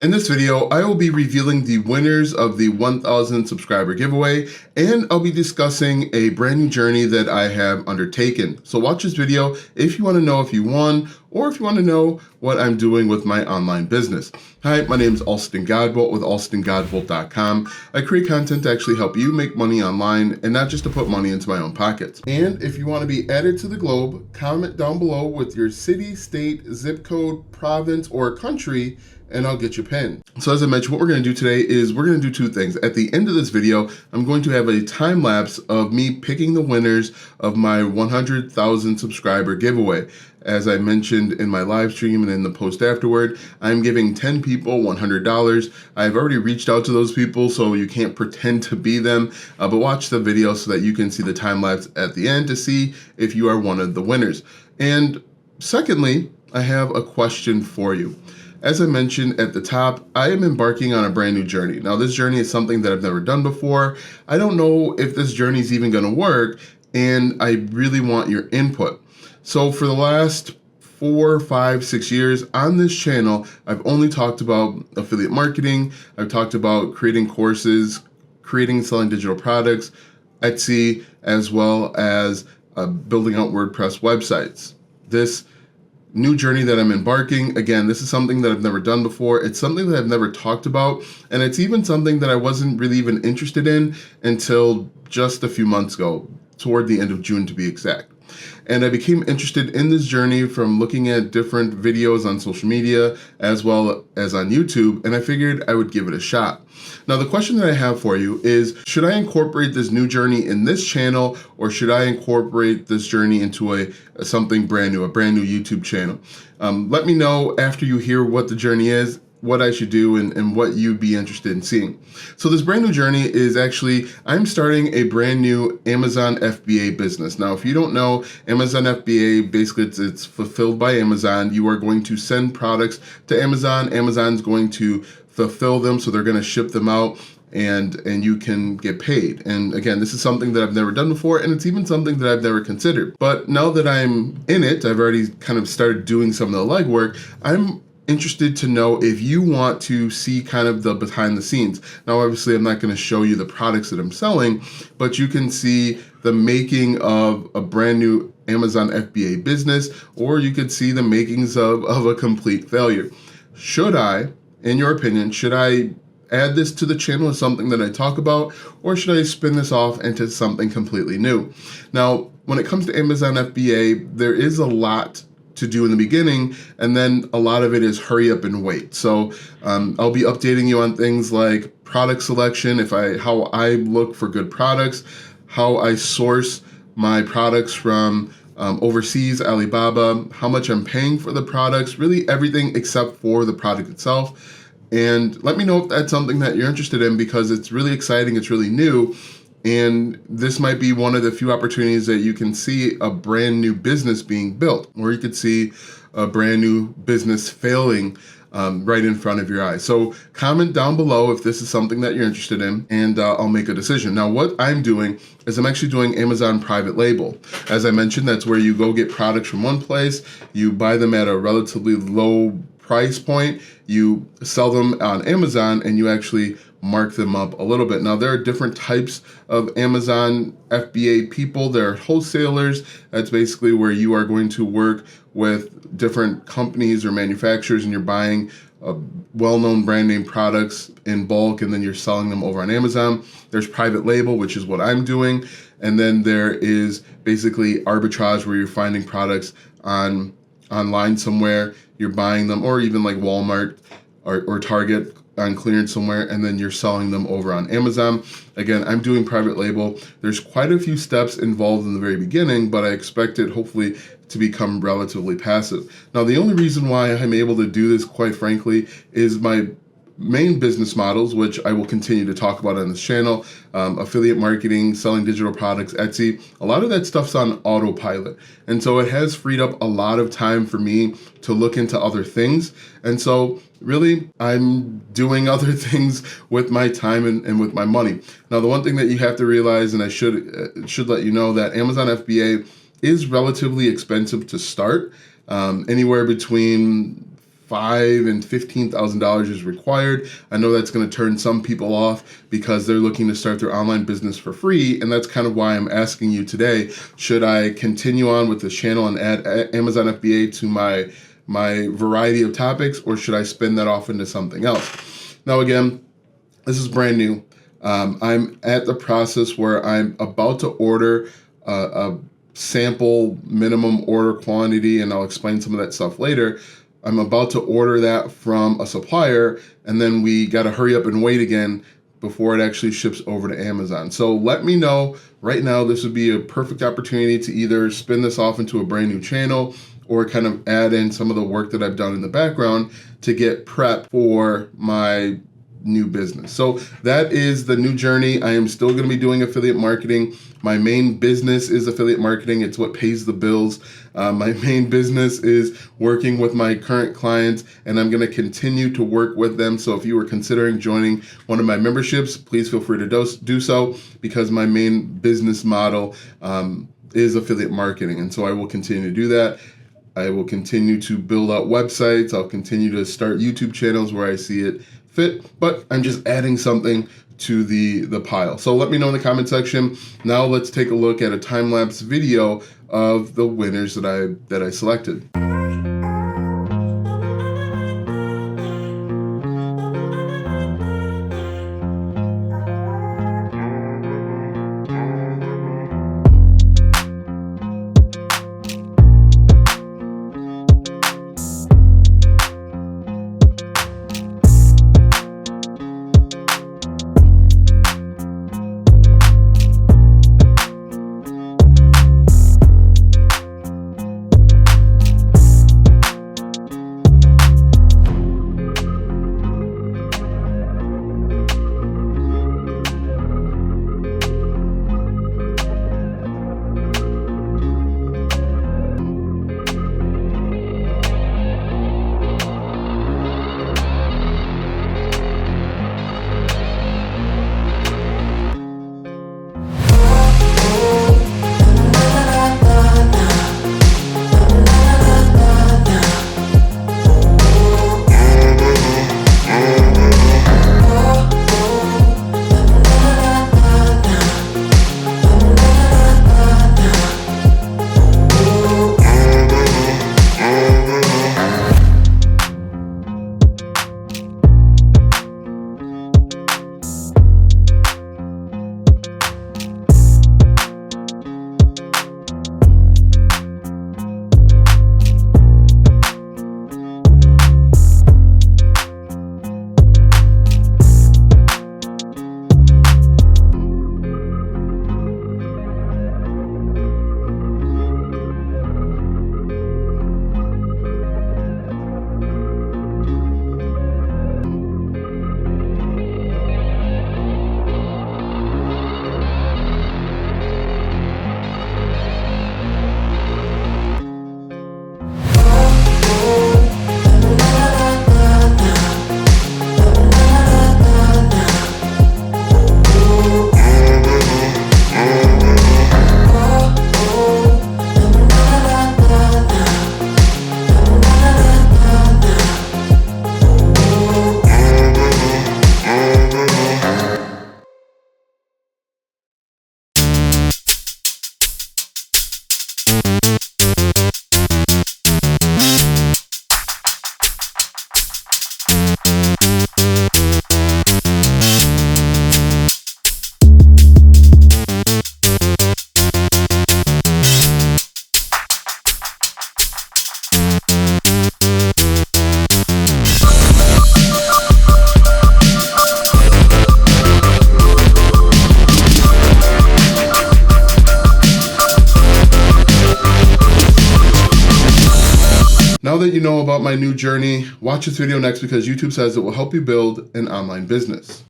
In this video, I will be revealing the winners of the 1,000 subscriber giveaway, and I'll be discussing a brand new journey that I have undertaken. So watch this video if you want to know if you won, or if you want to know what I'm doing with my online business. Hi, my name is Alston Godbolt with alstongodbolt.com. I create content to actually help you make money online and not just to put money into my own pockets. And if you want to be added to the globe, comment down below with your city, state, zip code, province, or country, and I'll get you pinned. So as I mentioned, what we're going to do today is we're going to do two things. At the end of this video, I'm going to have a time lapse of me picking the winners of my 100,000 subscriber giveaway. As I mentioned in my live stream and in the post afterward, I'm giving 10 people $100. I've already reached out to those people, so you can't pretend to be them, but watch the video so that you can see the time lapse at the end to see if you are one of the winners. And secondly, I have a question for you. As I mentioned at the top, I am embarking on a brand new journey. Now, this journey is something that I've never done before. I don't know if this journey is even going to work, and I really want your input. So for the last 4, 5, 6 years on this channel, I've only talked about affiliate marketing. I've talked about creating courses, creating and selling digital products, Etsy, as well as building out WordPress websites. This new journey that I'm embarking, again, this is something that I've never done before. It's something that I've never talked about, and it's even something that I wasn't really even interested in until just a few months ago, toward the end of June to be exact. And I became interested in this journey from looking at different videos on social media as well as on YouTube, and I figured I would give it a shot. Now, the question that I have for you is, should I incorporate this new journey in this channel, or should I incorporate this journey into something brand new, a brand new YouTube channel? Let me know after you hear what the journey is, what I should do, and what you'd be interested in seeing. So this brand new journey is actually, I'm starting a brand new Amazon FBA business. Now, if you don't know, Amazon FBA, basically it's fulfilled by Amazon. You are going to send products to Amazon. Amazon's going to fulfill them, so they're going to ship them out, and you can get paid. And again, this is something that I've never done before, and it's even something that I've never considered. But now that I'm in it, I've already kind of started doing some of the legwork. I'm interested to know if you want to see kind of the behind the scenes. Now, obviously, I'm not going to show you the products that I'm selling, but you can see the making of a brand new Amazon FBA business, or you could see the makings of a complete failure. Should I, in your opinion, should I add this to the channel as something that I talk about, or should I spin this off into something completely new? Now, when it comes to Amazon FBA, there is a lot to do in the beginning, and then a lot of it is hurry up and wait. So I'll be updating you on things like product selection, how I look for good products, how I source my products from overseas, Alibaba, how much I'm paying for the products, really everything except for the product itself. And let me know if that's something that you're interested in, because it's really exciting, it's really new. And this might be one of the few opportunities that you can see a brand new business being built, or you could see a brand new business failing right in front of your eyes. So comment down below if this is something that you're interested in, and I'll make a decision. Now, what I'm doing is I'm actually doing Amazon private label. As I mentioned, that's where you go get products from one place, you buy them at a relatively low price point, you sell them on Amazon, and you actually mark them up a little bit. Now, there are different types of Amazon FBA people. There are wholesalers. That's basically where you are going to work with different companies or manufacturers, and you're buying well-known brand name products in bulk, and then you're selling them over on Amazon. There's private label, which is what I'm doing. And then there is basically arbitrage, where you're finding products online somewhere, you're buying them, or even like Walmart or Target on clearance somewhere, and then you're selling them over on Amazon. Again, I'm doing private label. There's quite a few steps involved in the very beginning, but I expect it hopefully to become relatively passive. Now, the only reason why I'm able to do this, quite frankly, is my main business models, which I will continue to talk about on this channel, affiliate marketing, selling digital products, Etsy, a lot of that stuff's on autopilot. And so it has freed up a lot of time for me to look into other things. And so really, I'm doing other things with my time and with my money. Now, the one thing that you have to realize, and I should let you know, that Amazon FBA is relatively expensive to start, anywhere between $5,000 and $15,000 is required. I know that's going to turn some people off because they're looking to start their online business for free. And that's kind of why I'm asking you today, should I continue on with this channel and add Amazon FBA to my variety of topics, or should I spin that off into something else? Now, again, this is brand new. I'm at the process where I'm about to order a sample minimum order quantity, and I'll explain some of that stuff later. I'm about to order that from a supplier, and then we got to hurry up and wait again before it actually ships over to Amazon. So let me know right now. This would be a perfect opportunity to either spin this off into a brand new channel or kind of add in some of the work that I've done in the background to get prepped for my new business. So that is the new journey. I am still going to be doing affiliate marketing. My main business is affiliate marketing. It's what pays the bills. My main business is working with my current clients, and I'm going to continue to work with them. So if you were considering joining one of my memberships, please feel free to do so, because my main business model is affiliate marketing. And so I will continue to do that. I will continue to build out websites. I'll continue to start YouTube channels where I see it fit, but I'm just adding something to the pile. So let me know in the comment section. Now let's take a look at a time-lapse video of the winners that I selected. Now that you know about my new journey, watch this video next, because YouTube says it will help you build an online business.